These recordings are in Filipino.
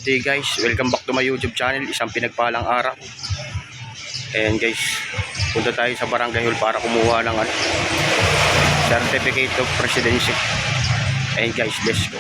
Hey guys, welcome back to my YouTube channel. Isang pinagpalang araw. Ayan guys, punta tayo sa Barangay Hall para kumuha ng Certificate of Residency. Ayan guys, let's go.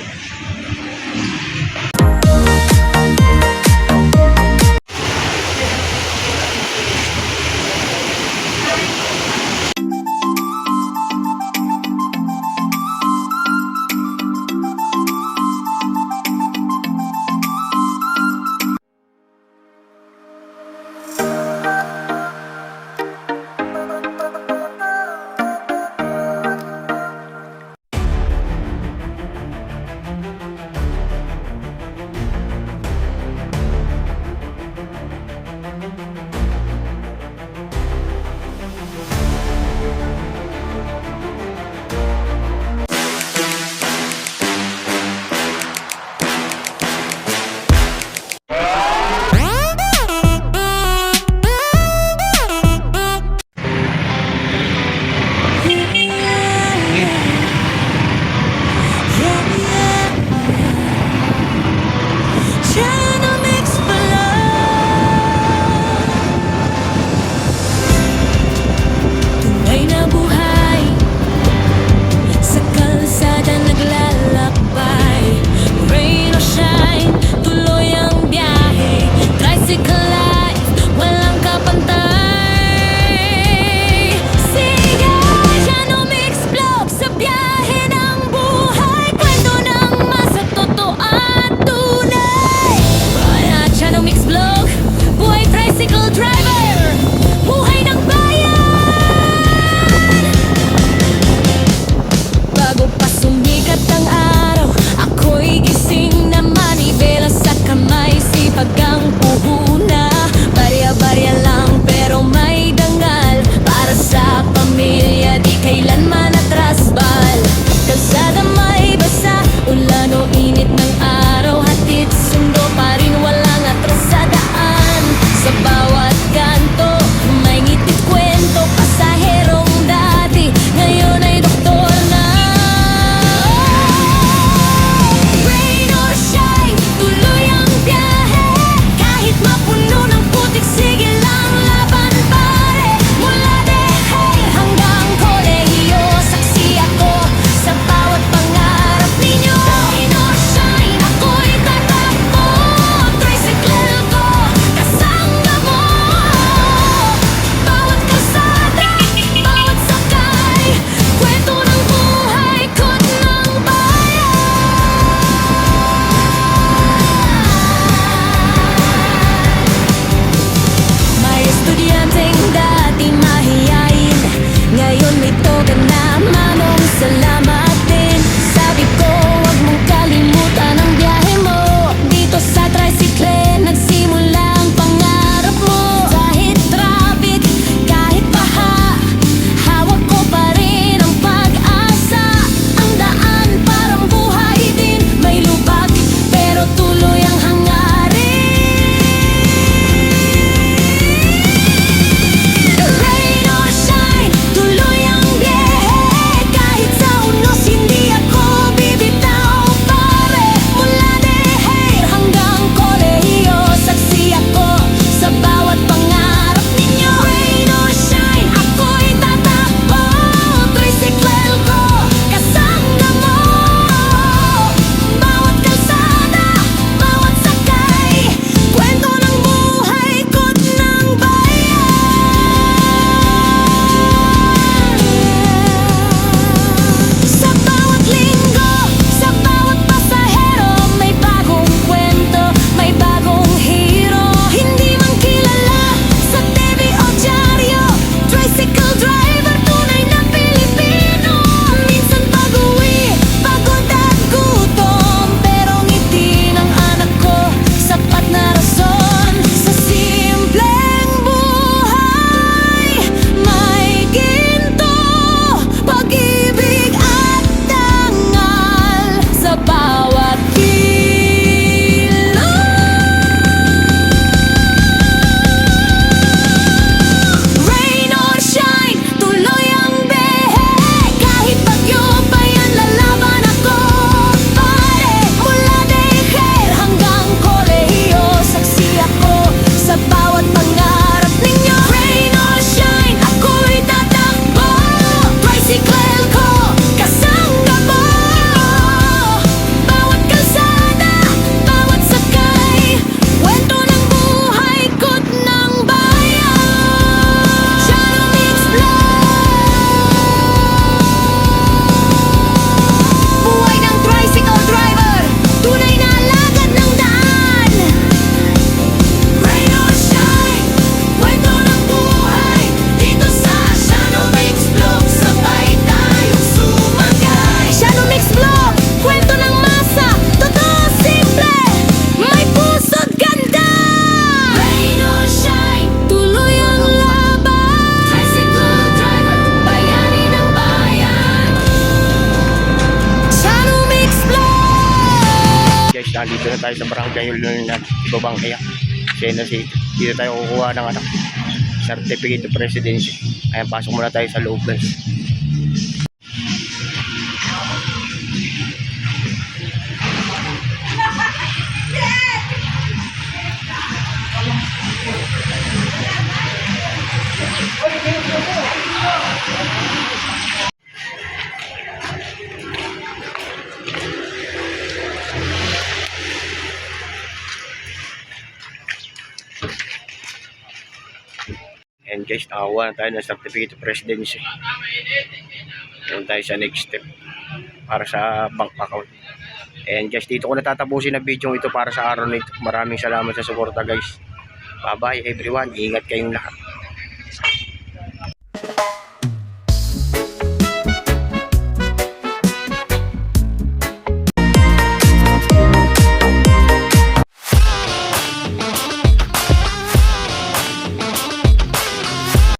tayo sa barangay hall na ibabang kaya. Sena City. Dito tayo kukuha ng certificate of residency. Ayan, pasok muna tayo sa loob guys. And guys, nakakuha na tayo ng certificate of residency. Doon tayo sa next step para sa bank account. And guys, dito ko natatapusin ang video ito para sa araw nito. Maraming salamat sa suporta guys. Bye bye everyone. Ingat kayong lahat.